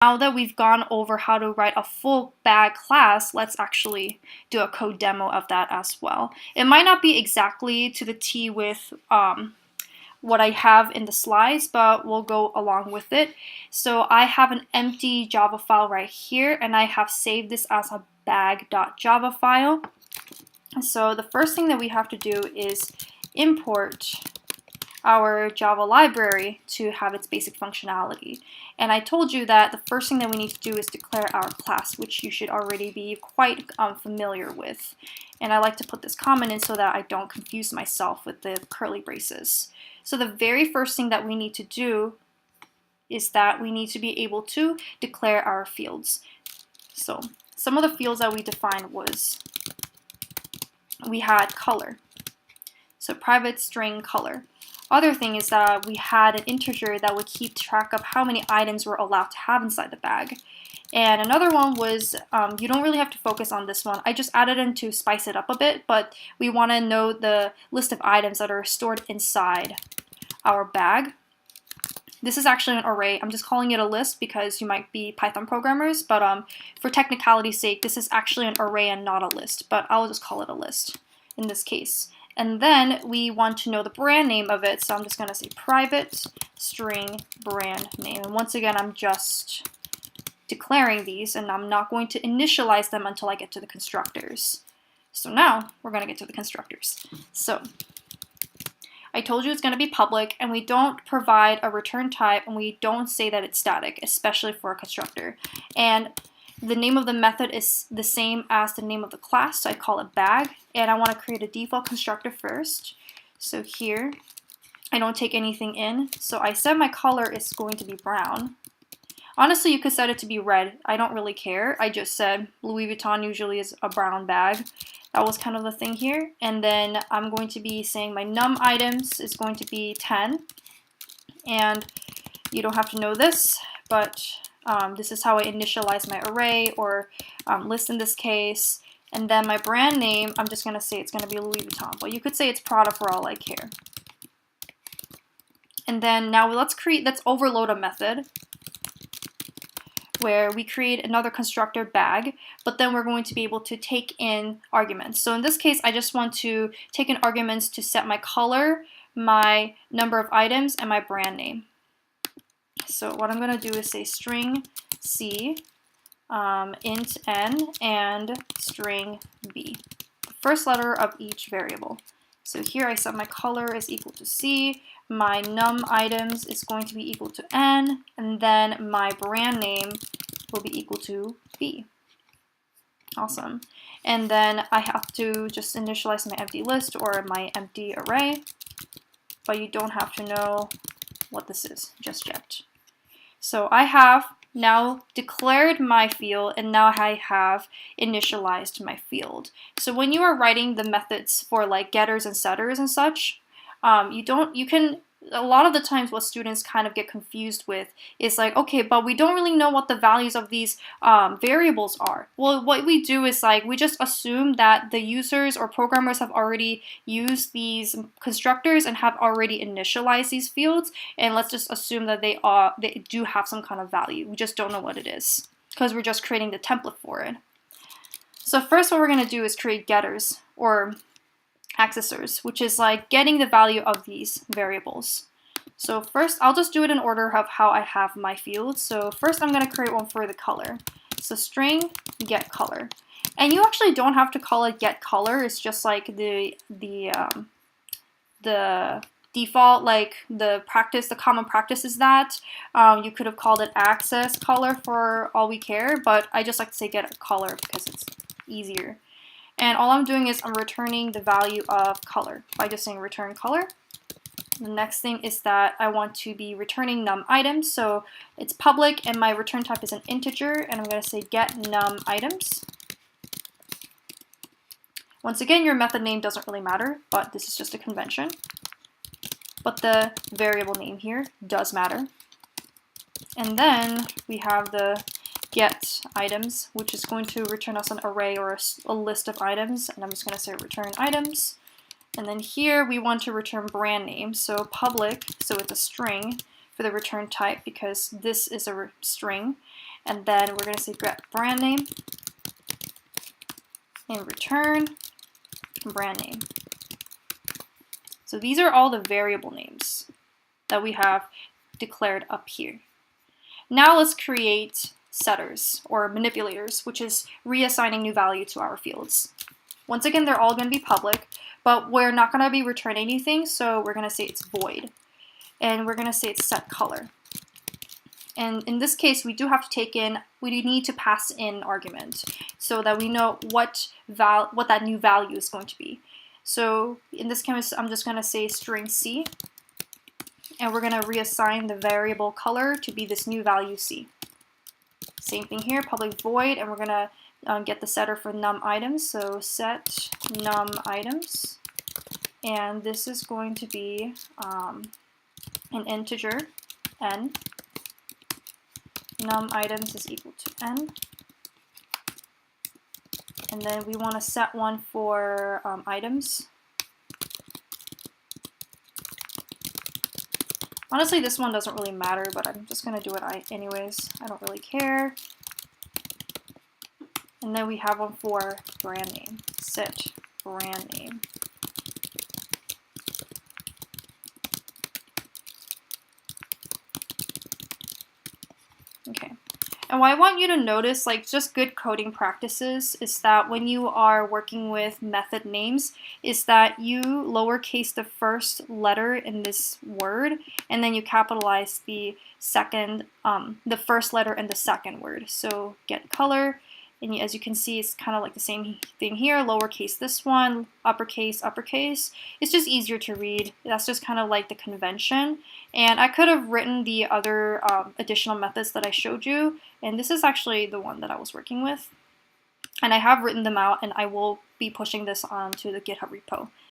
Now that we've gone over how to write a full bag class, let's actually do a code demo of that as well. It might not be exactly to the T with what I have in the slides, but we'll go along with it. So I have an empty Java file right here, and I have saved this as a bag.java file. So the first thing that we have to do is import our Java library to have its basic functionality. And I told you that the first thing that we need to do is declare our class, which you should already be quite familiar with. And I like to put this comment in so that I don't confuse myself with the curly braces. So the very first thing that we need to do is that we need to be able to declare our fields. So some of the fields that we defined was, we had color. So private string color. Other thing is that we had an integer that would keep track of how many items we're allowed to have inside the bag. And another one was, you don't really have to focus on this one. I just added in to spice it up a bit, but we want to know the list of items that are stored inside our bag. This is actually an array. I'm just calling it a list because you might be Python programmers, but for technicality's sake, this is actually an array and not a list, but I'll just call it a list in this case. And then we want to know the brand name of it, so I'm just going to say private string brand name. And once again, I'm just declaring these, and I'm not going to initialize them until I get to the constructors. So now we're going to get to the constructors. So I told you it's going to be public, and we don't provide a return type, and we don't say that it's static, especially for a constructor. And the name of the method is the same as the name of the class, so I call it bag, and I want to create a default constructor first. So here, I don't take anything in, so I said my color is going to be brown. Honestly, you could set it to be red. I don't really care. I just said Louis Vuitton usually is a brown bag. That was kind of the thing here. And then I'm going to be saying my num items is going to be 10. And you don't have to know this, but this is how I initialize my array or list in this case. And then my brand name, I'm just going to say it's going to be Louis Vuitton, but you could say it's Prada for all I care. And then now let's overload a method where we create another constructor bag, but then we're going to be able to take in arguments. So in this case, I just want to take in arguments to set my color, my number of items, and my brand name. So what I'm going to do is say string C, int n, and string b, the first letter of each variable. So here I set my color is equal to C, my num items is going to be equal to n, and then my brand name will be equal to b. Awesome. And then I have to just initialize my empty list or my empty array, but you don't have to know what this is just yet. So I have now declared my field, and now I have initialized my field. So when you are writing the methods for like getters and setters and such, a lot of the times what students kind of get confused with is like, okay, but we don't really know what the values of these variables are. Well, what we do is like, we just assume that the users or programmers have already used these constructors and have already initialized these fields, and let's just assume that they do have some kind of value. We just don't know what it is because we're just creating the template for it. So first what we're going to do is create getters or accessors, which is like getting the value of these variables. So first, I'll just do it in order of how I have my fields. So first I'm going to create one for the color. So string get color. And you actually don't have to call it get color. It's just like the default, like the common practice is that. You could have called it access color for all we care, but I just like to say get a color because it's easier. And all I'm doing is I'm returning the value of color by just saying return color. The next thing is that I want to be returning num items. So it's public and my return type is an integer, and I'm going to say get num items. Once again, your method name doesn't really matter, but this is just a convention. But the variable name here does matter. And then we have the get items, which is going to return us an array or a list of items, and I'm just going to say return items. And then here we want to return brand name, so public, so it's a string for the return type because this is a string. And then we're going to say get brand name and return brand name. So these are all the variable names that we have declared up here. Now let's create setters or manipulators, which is reassigning new value to our fields. Once again, they're all going to be public, but we're not going to be returning anything, so we're going to say it's void. And we're going to say it's set color. And in this case, we do have to we need to pass in argument so that we know what that new value is going to be. So in this case, I'm just going to say string C, and we're going to reassign the variable color to be this new value C. Same thing here, public void, and we're going to get the setter for num items, so set num items, and this is going to be an integer n. Num items is equal to n, and then we want to set one for items. Honestly, this one doesn't really matter, but I'm just going to do it anyways. I don't really care. And then we have one for brand name, set brand name. Okay. And what I want you to notice, like just good coding practices, is that when you are working with method names, is that you lowercase the first letter in this word, and then you capitalize the first letter in the second word. So get color, and as you can see, it's kind of like the same thing here, lowercase this one, uppercase, uppercase. It's just easier to read. That's just kind of like the convention. And I could have written the other additional methods that I showed you, and this is actually the one that I was working with. And I have written them out, and I will be pushing this onto the GitHub repo.